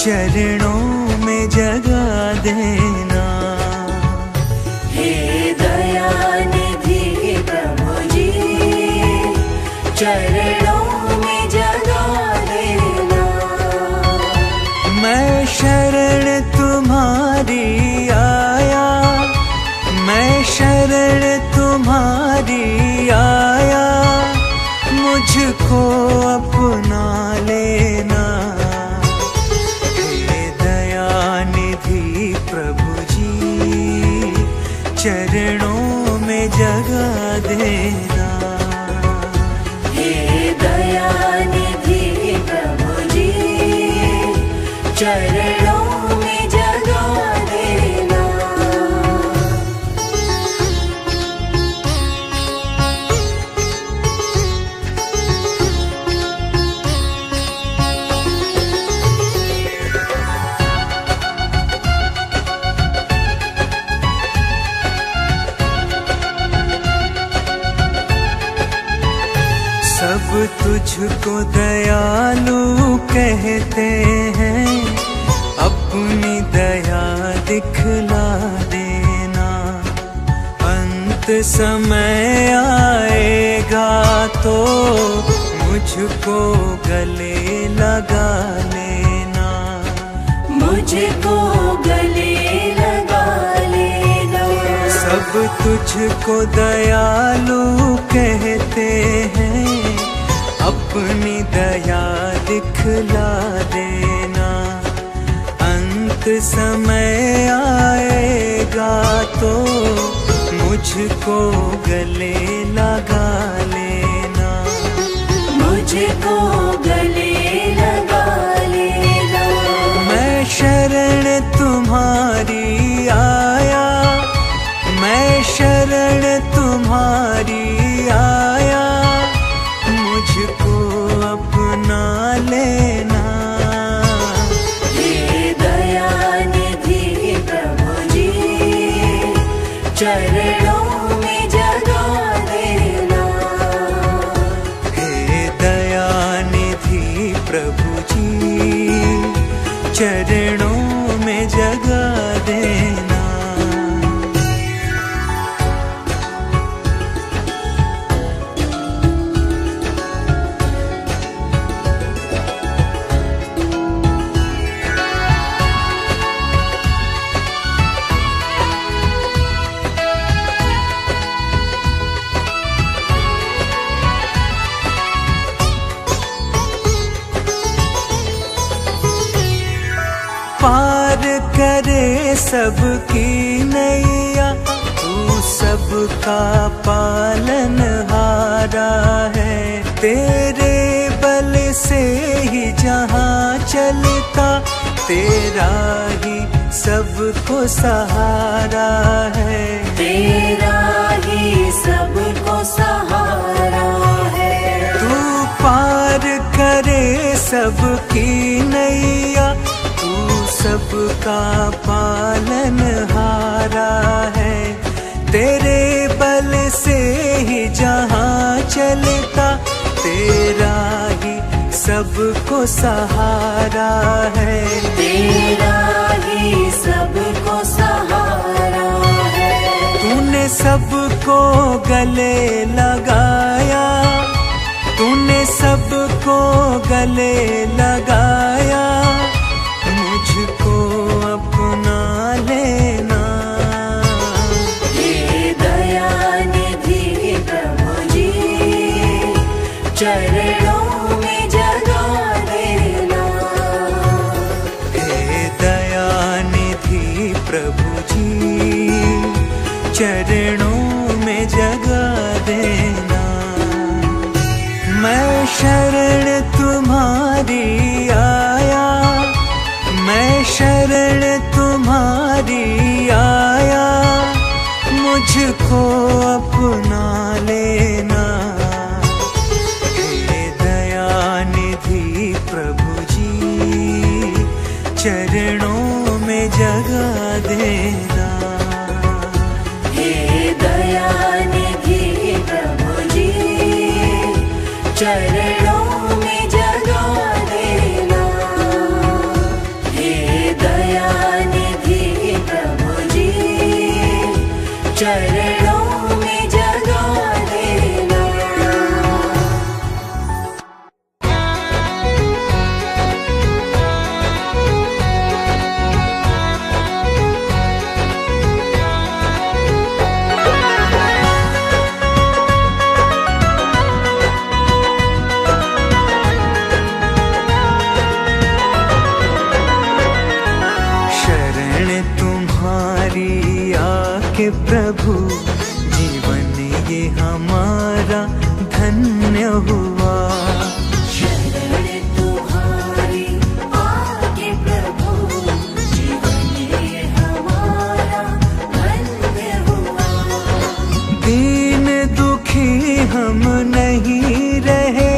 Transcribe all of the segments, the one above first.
चरणों में जगा देना। हे दयानिधि प्रभु जी, चरणों में जगा देना। मैं शरण तुम्हारी आया, मैं शरण तुम्हारी आया, मुझको अपना लेना। हे दयानिधि प्रभु जी, चरणों में जगा देना। हे दयानिधि प्रभु जी, चरणों में जगा देना। सब तुझको दयालु कहते हैं, अपनी दया दिखला देना। अंत समय आएगा तो मुझको गले लगा लेना। मुझको गले लगा लेना। सब तुझको दयालु कहते हैं, अपनी दया दिखला देना। अंत समय आएगा तो मुझको गले लगा लेना। मुझको गले लगा लेना। मैं शरण तुम्हारी आया, मैं शरण तुम्हारी आया, मुझको अपना लेना। हे दयानिधि प्रभु जी, चरणों में जगा देना। हे दयानिधि प्रभु जी, चरणों में जगा देना। पार करे सबकी नैया, तू सबका पालनहारा है। तेरे बल से ही जहाँ चलता, तेरा ही सबको सहारा है। तेरा ही सबको सहारा है। तू पार करे सबकी नैया, सबका पालनहारा है। तेरे बल से ही जहाँ चलता, तेरा ही सबको सहारा है। तेरा ही सबको सहारा है। तूने सबको गले लगाया, तूने सबको गले लगाया, मुझको अपना लेना। हे दयानिधि प्रभु जी, चरणों में जगा देना। हे दयानिधि प्रभु जी, चरणों में जगा देना। मैं शरण तुम्हारी आया, मैं शरण तुम्हारी आया, मुझको अपना लेना। हे दयानिधि प्रभु जी, चरणों में जगा देना। हे दयानिधि प्रभु जी, चरणों में जगा देना। प्रभु जीवन ये हमारा धन्य हुआ। शरण तुम्हारी आके प्रभु जीवन ये हमारा धन्य हुआ। दीन दुखी हम नहीं रहे,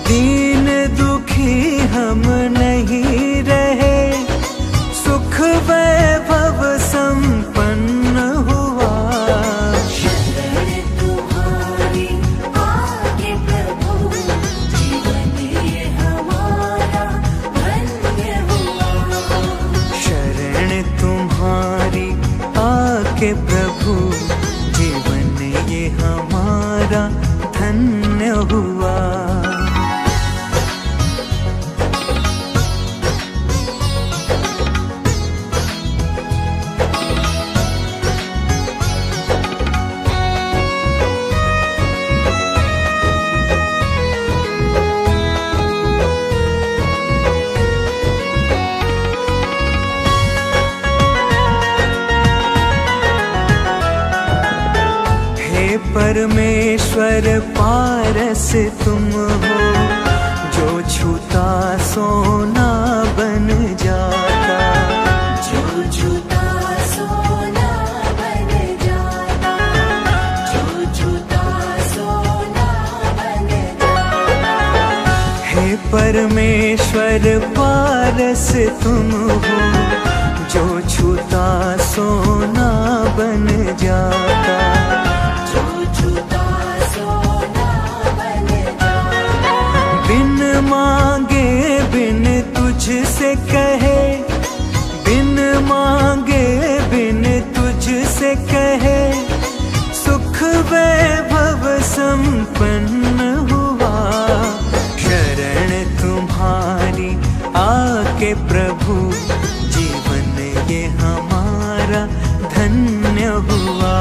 दीन दुखी हम नहीं रहे, सुख वैभव संपन्न हुआ। शरण तुम्हारी आके प्रभु जीवन ये हमारा धन्य हुआ। शरण तुम्हारी आके प्रभु जीवन ये हमारा धन्य हुआ। परमेश्वर पारस तुम हो, जो छूता सोना बन जाता, जो छूता सोना बन जाता, जो छूता सोना बन जाता। हे परमेश्वर पारस तुम हो, जो छूता सोना बन जाता, मांगे बिन तुझसे कहे, बिन मांगे बिन तुझसे कहे, सुख वैभव संपन्न हुआ। शरण तुम्हारी आके प्रभु जीवन ये हमारा धन्य हुआ।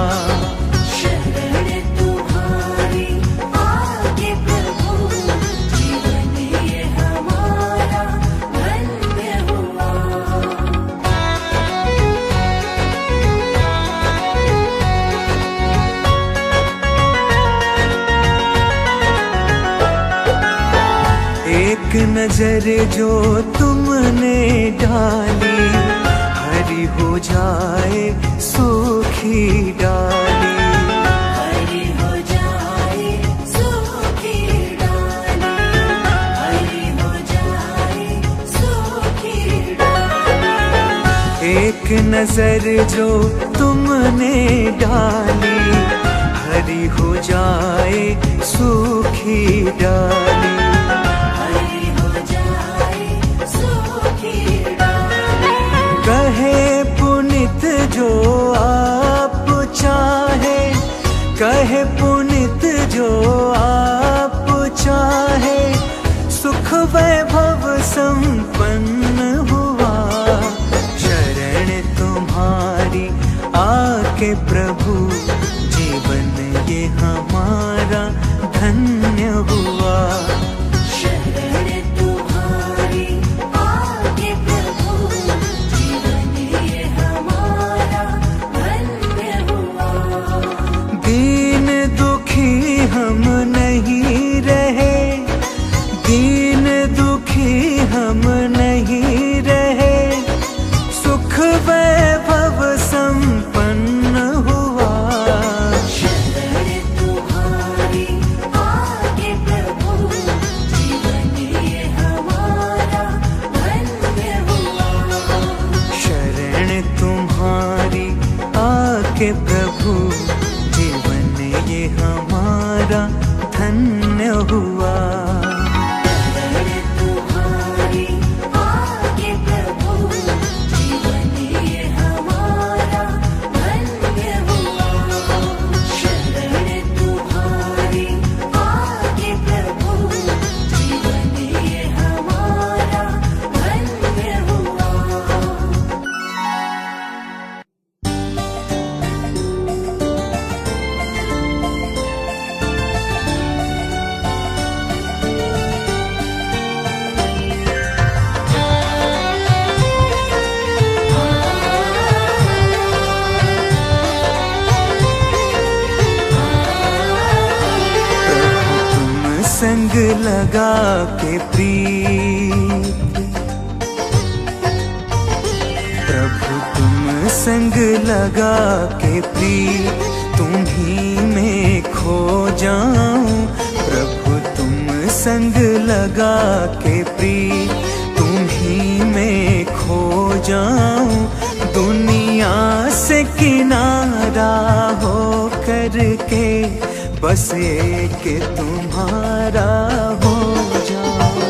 एक नजर जो तुमने डाली, हरी हो जाए सूखी डाली, हरी हो जाए सूखी डाली, हरी हो जाए सूखी डाली। एक नजर जो तुमने डाली, हरी हो जाए सूखी डाली, कहे पुनित जो आप चाहे, कहे पुनित जो आप चाहे, सुख वैभव संपन्न हुआ। शरण तुम्हारी आके प्रभु जीवन ये हमारा धन्य हुआ। हम नहीं रहे, दीन दुखी हम नहीं रहे, सुख वैभव संपन्न हुआ। शरण तुम्हारी आके प्रभु जीवन ये हमारा धन्य हुआ। शरण तुम्हारी आके प्रभु जीवन ये हमारा धन्य हुआ। लगा के प्रीत, प्रभु तुम संग लगा के प्रीत, तुम ही में खो जाऊं। प्रभु तुम संग लगा के प्रीत, तुम ही में खो जाऊं। दुनिया से किनारा हो करके बस एक तुम्हारा हो जाऊं।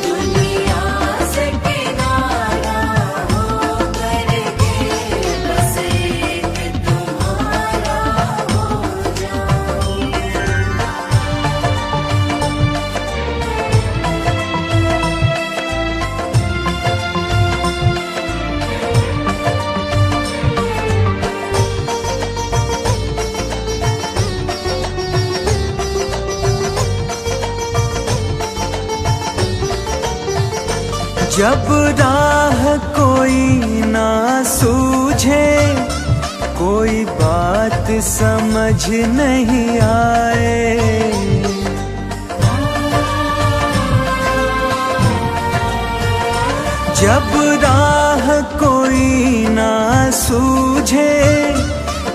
दुनिया से किनारा हो करके बस एक तुम्हारा हो जाऊं। जब राह कोई ना सूझे, कोई बात समझ नहीं आए, जब राह कोई ना सूझे,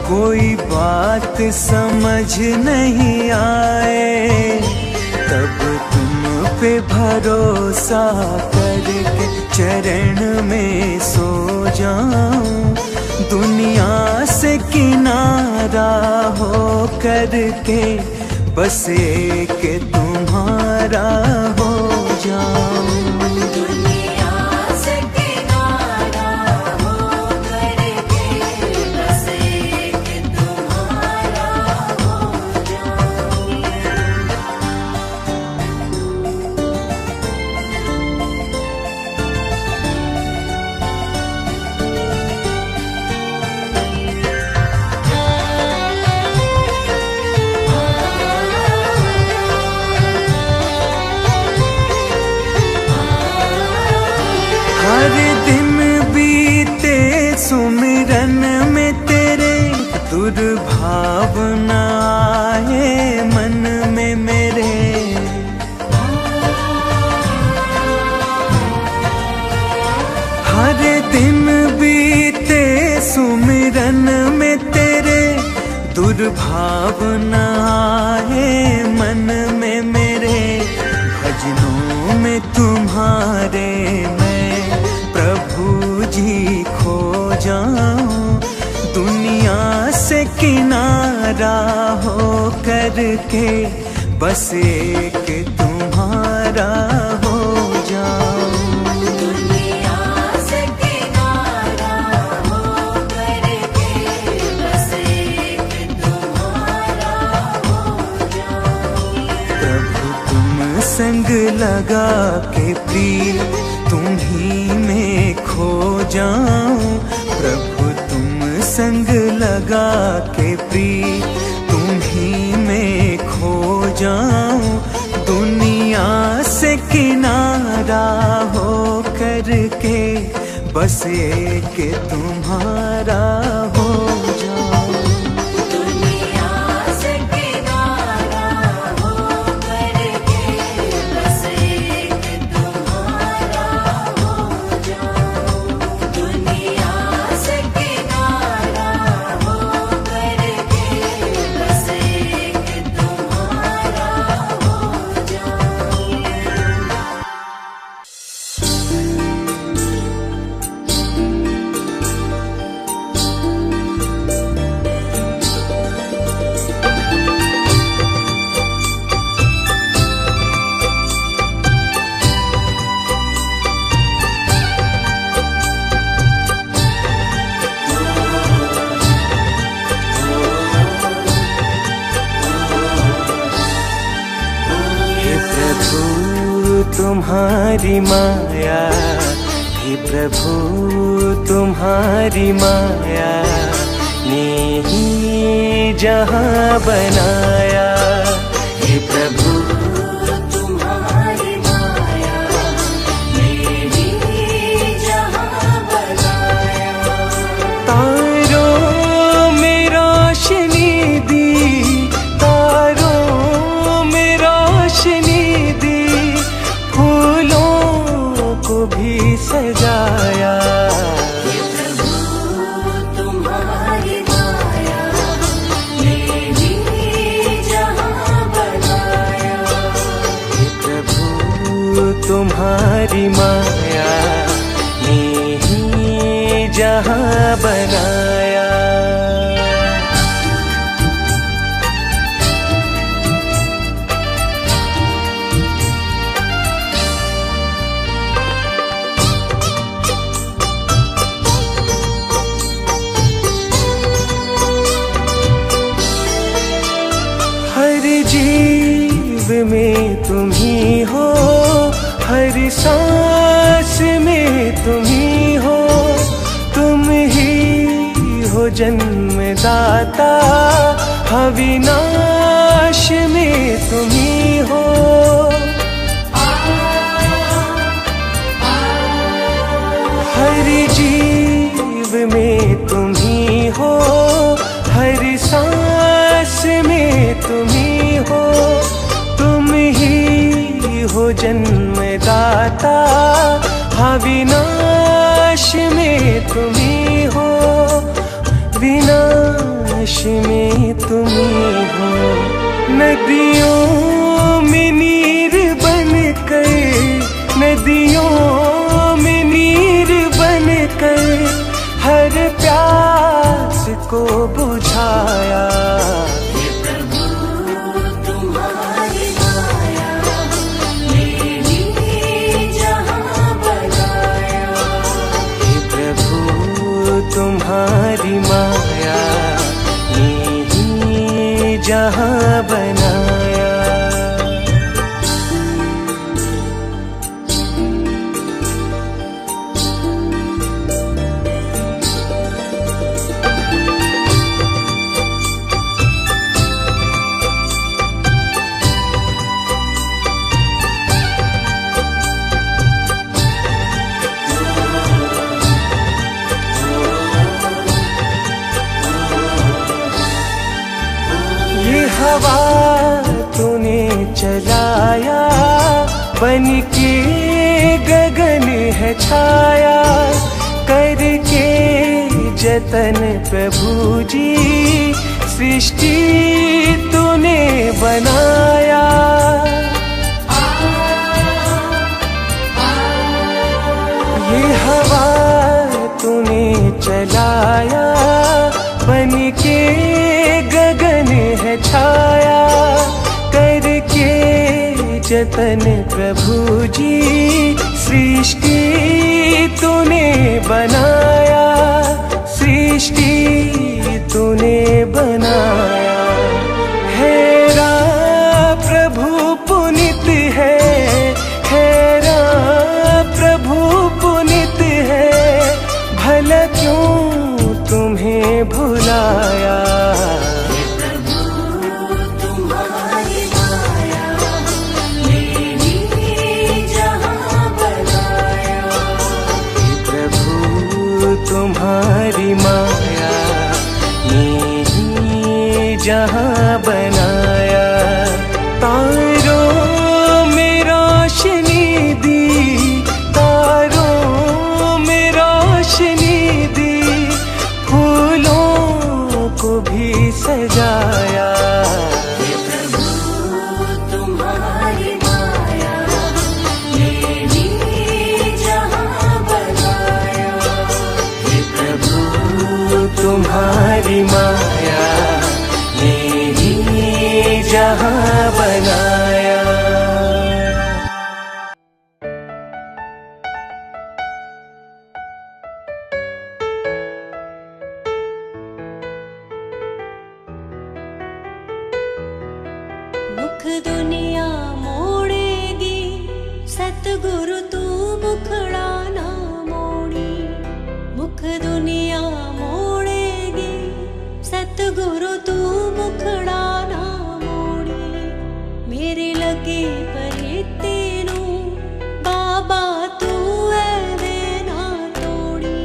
कोई बात समझ नहीं आए, तब तुम पे भरोसा करके चरण में सो जाऊं। दुनिया से किनारा हो करके बस एक तुम्हारा हो जाऊं। दुनिया से किनारा हो करके बस एक तुम्हारा हो जाऊं। हर दिन बीते सुमिरन में तेरे, दुर्भावना आए मन में मेरे। हर दिन बीते सुमिरन में तेरे, दुर्भावना आए मन में मेरे। भजनों में तुम्हारे प्रभु जी खो जाऊं। दुनिया से किनारा हो करके बस एक तुम्हारा हो जाऊं। दुनिया से किनारा हो करके बस एक तुम्हारा हो जाऊं। प्रभु तुम संग लगा के प्रीत, तुम ही में खो जाऊं। प्रभु तुम संग लगा के प्रीत, तुम ही में खो जाऊं। दुनिया से किनारा हो करके बस एक तुम्हारा हो जाऊं। दुनिया से किनारा हो करके बस एक तुम्हारा हो जाऊं। दुनिया से किनारा हो करके बस एक तुम्हारा हो जाऊं। तुम्हारी माया, हे प्रभु तुम्हारी माया ने ही जहां बनाया। हे प्रभु तुम्हारी माया ने ही जहां बनाया। तारों में रोशनी दी, तारों में रोशनी दी, सजाया। तुम्हारी माया ने ही जहां बनाया। हे प्रभु तुम्हारी माया ने ही जहां बनाया। हर जीव में तुम ही हो, हर सांस में तुम ही हो, तुम ही हो जन्मदाता, अविनाश में तुम ही हो। हर जीव में तुम ही हो, हर सांस में तुम ही हो, तुम ही हो जन्मदाता, अविनाश में तुम ही हो, विनाश में तुम ही हो। नदियों में नीर बनकर, नदियों में नीर बनकर हर प्यास को बुझाया। तुम्हारी माया ने ही जहां बनाया। हे प्रभु तुम्हारी माया ने ही जहां बनाया। ये हवा तूने चलाया, बन के गगन है छाया, करके जतन प्रभु जी सृष्टि तूने बनाया। ये हवा तूने चलाया, बन के गगन है छाया, करके जतन प्रभु जी सृष्टि तूने बनाया, सृष्टि तूने बनाया। हेरा प्रभु पुनित है, हेरा प्रभु पुनित है, भला क्यों तुम्हें भुलाया। तुम्हारी माया ने ही जहां बनाया। हे प्रभु तुम्हारी माया ने ही जहां बनाया। तारों में रोशनी दी, तारों में रोशनी दी, फूलों को भी सजाया। तुम्हारी माया ने ही जहां बनाया। हे प्रभु तुम्हारी माया ने ही जहां बनाया। मुख दुनिया मोड़ेगी, सतगुरु तू मुखड़ा ना मोड़ी। मुख दुनिया मोड़ेगी, सतगुरु तू मुखड़ा ना मोड़ी। मेरे लगे परिते नू बाबा तू ऐवे ना तोड़ी।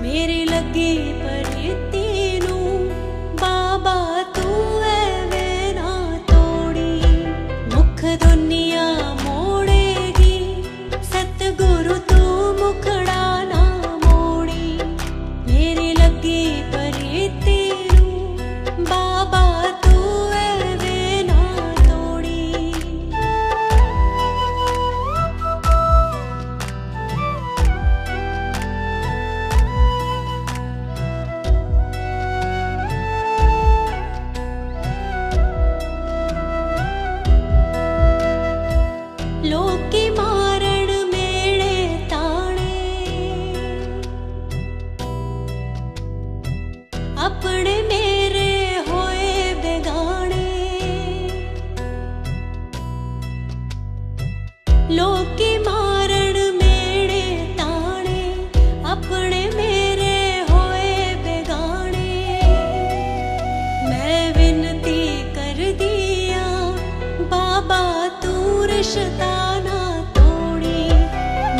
मेरे लगे परिते नू बाबा तू ऐवे ना तोड़ी। मुख दुनिया मोड़ेगी, सतगुरु तू मुख अपने मेरे होए बेगाने। लोकी मारण मेरे ताने, अपने मेरे होए बेगाने। मैं विनती कर दिया बाबा तू रिश्ता ना तोड़ी।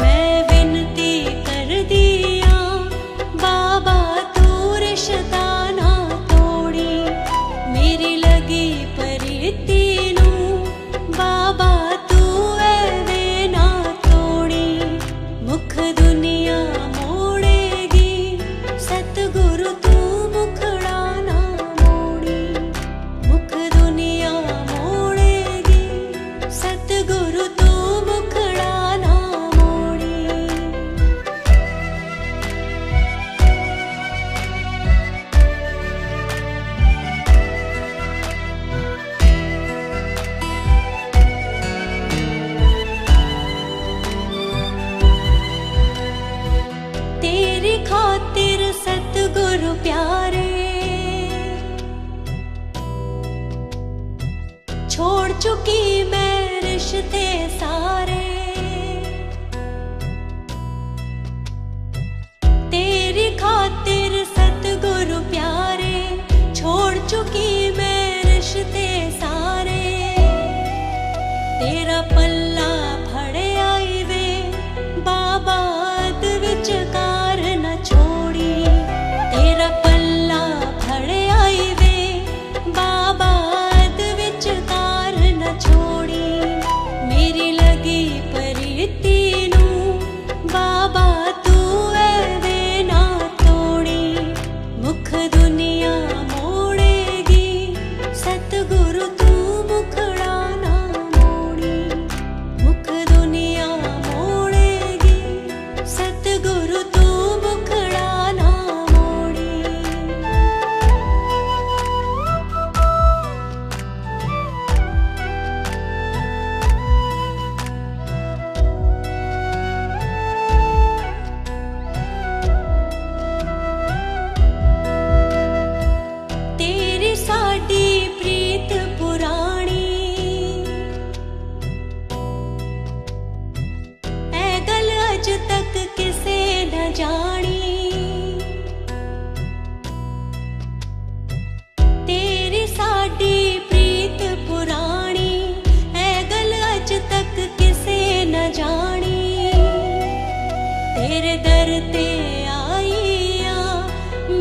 मैं विनती कर दिया बाबा तू रिश्ता ना तोड़ी। मेरी लगी प्रीति नू बाबा तू एवे ना तोड़ी। मुख दुनिया मोड़ेगी सतगुरु तू मुखड़ा ना मोड़ी। मुख दुनिया मोड़ेगी सतगुरु तू मुखड़ा ना मोड़ी। तेरी खातिर सतगुरु प्यारे, छोड़ चुकी मैं रिश्ते सारे। तेरी खातिर सतगुरु प्यारे, छोड़ चुकी मैं रिश्ते सारे। तेरा पल्ला फड़े आई वे बाबा अद विचकार न छोड़ी। तेरा पल्ला फड़े आई वे बाबा अद विचकार न छोड़ी। मेरी लगी प्रीति नू बाबा तू एवे ना तोड़ी। मुख दुनिया मोड़ेगी सतगुरु तू मुखड़ा ना मोड़ी। मुख दुनिया मोड़ेगी सतगुरु तू मुखड़ा ना मोड़ी। तेरी साडी प्रीत पुरानी, ऐ गल अज तक किसे न जानी। तेरी साडी प्रीत पुरानी, ऐ गल अज तक किसे न जानी। तेरे दर ते आईया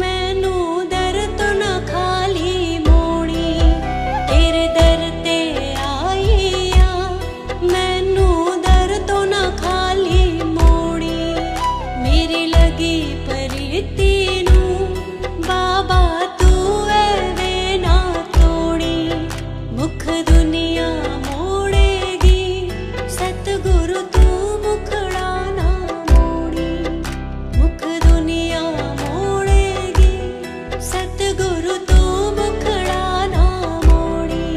मैनू दर तो न खाली मोड़ी। तेरे दर ते आईया मैनू दर तो न खाली मोड़ी। मेरी लगी प्रीति नू बाबा तू एवे ना तोड़ी। मुख दुनिया मोड़ेगी सतगुरु तू मुखड़ा ना मोड़ी। मुख दुनिया मोड़ेगी सतगुरु तू मुखड़ा ना मोड़ी।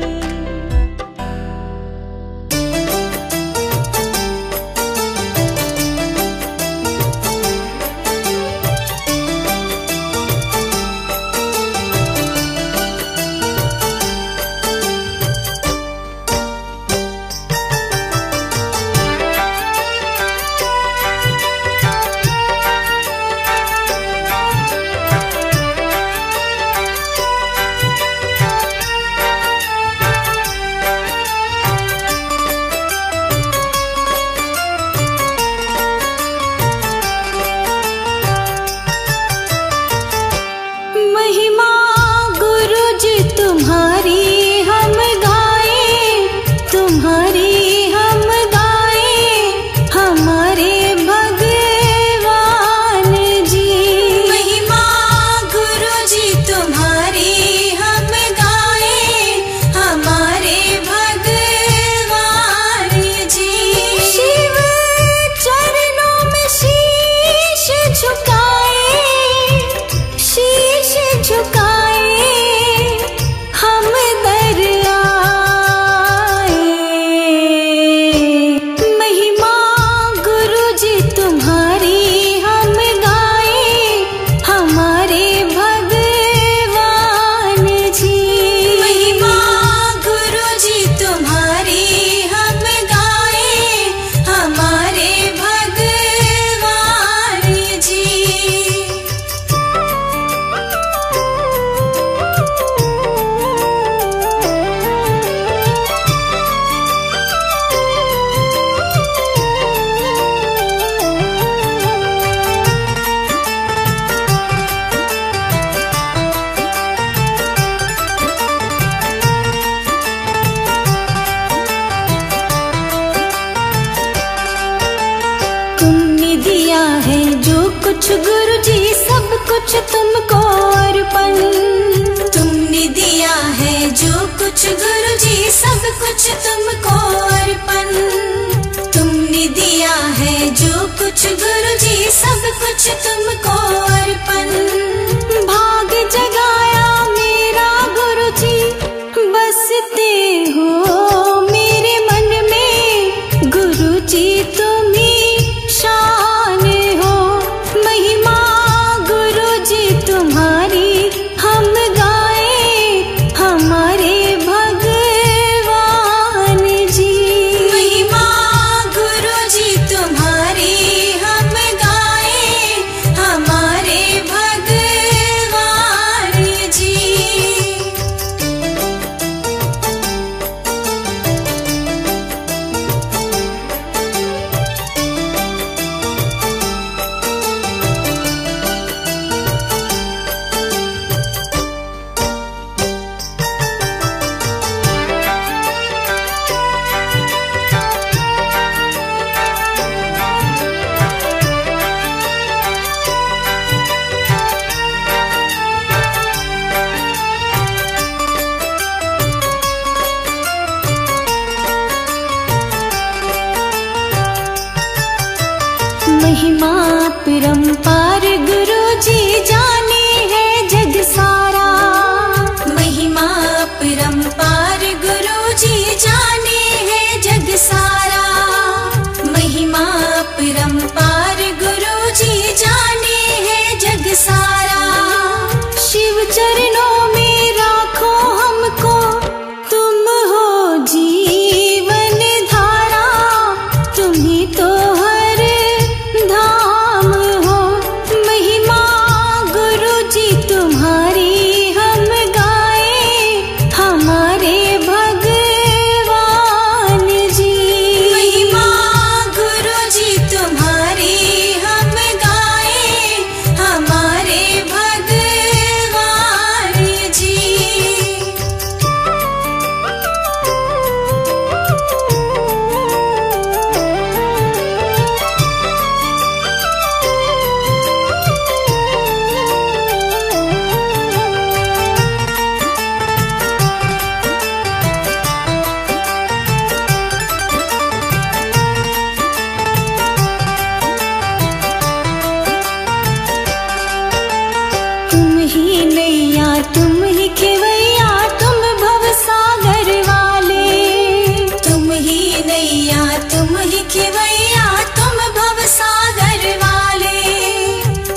कुछ तुमको अर्पण। तुमने दिया है जो कुछ गुरुजी सब कुछ तुमको अर्पण। तुमने दिया है जो कुछ गुरुजी सब कुछ तुमको अर्पण। भाग जगाया मेरा गुरुजी बसते हो मेरे मन में। गुरुजी तुम ही शान हो, महिमा गुरुजी तुम्हारी हम गाए हमारे भगवान जी। महिमा गुरुजी तुम्हारी हम गाए हमारे भगवान जी। महिमा परंपार गुरुजी जाने है जग सारा। महिमा परंपार गुरुजी जाने है जग सारा। महिमा परंपार गुरुजी जाने है जग सारा। शिव चरणों में राखो हमको तुम हो जीवन धारा। तुम ही तो हर धाम हो, महिमा गुरुजी तुम्हारी हम गाए हमारे भगवान जी। महिमा गुरुजी तुम्हारी हम गाए हमारे भगवान जी। तुम ही नैया तुम ही खेवैया तुम भव सागर वाले। तुम ही नैया तुम ही खेवैया तुम भव सागर वाले।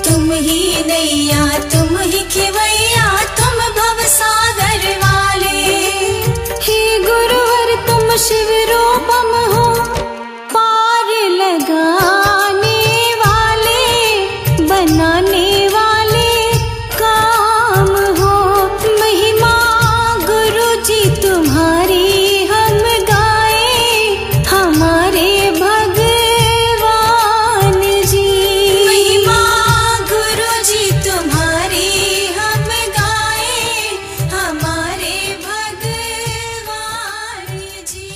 तुम ही नैया तुम ही खेवैया तुम भव सागर वाले। हे गुरुवर तुम शिव रूपम हो, पार लगाने वाले बनाने वाले काम हो। महिमा गुरुजी तुम्हारी हम गाए हमारे भगवान जी। महिमा गुरुजी तुम्हारी हम गाए हमारे भगवान जी।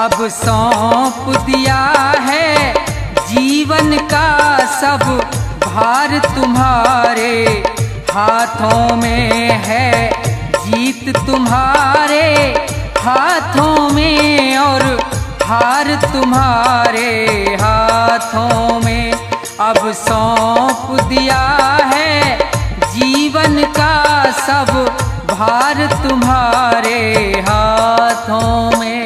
अब सौंप दिया है जीवन का सब भार तुम्हारे हाथों में है। जीत तुम्हारे हाथों में और हार तुम्हारे हाथों में। अब सौंप दिया है जीवन का सब भार तुम्हारे हाथों में।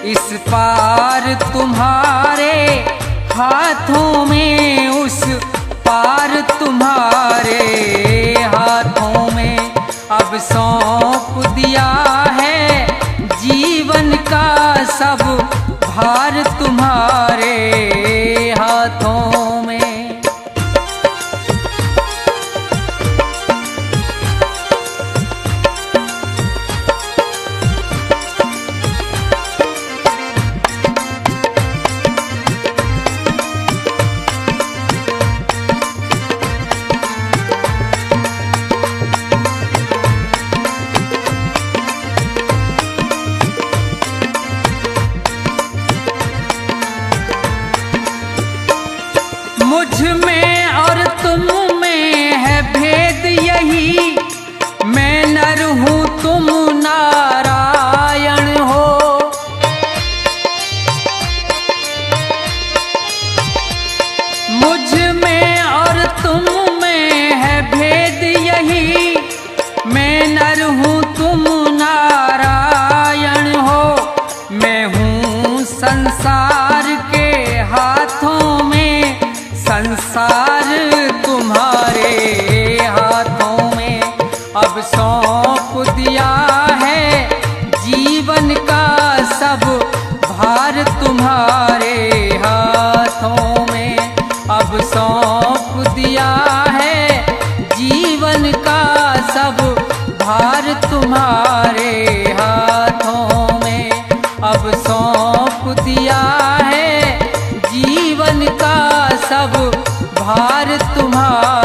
इस पार तुम्हारे हाथों में, उस पार तुम्हारे हाथों में। अब सौंप दिया है जीवन का सब भार तुम्हारे हाथों में। मुझ में और तुम में है भेद यही, मैं नर हूँ तुम नारायण हो। मुझ में और तुम में है भेद यही, मैं नर हूँ तुम नारायण हो। मैं हूँ संसार के हाथों में, संसार तुम्हारे हाथों में। अब सौंप दिया है जीवन का सब भार तुम्हारे हाथों में। अब सौंप दिया है जीवन का सब भार तुम्हारे हाथों में। अब सौंप दिया है जीवन का सब भार तुम्हारा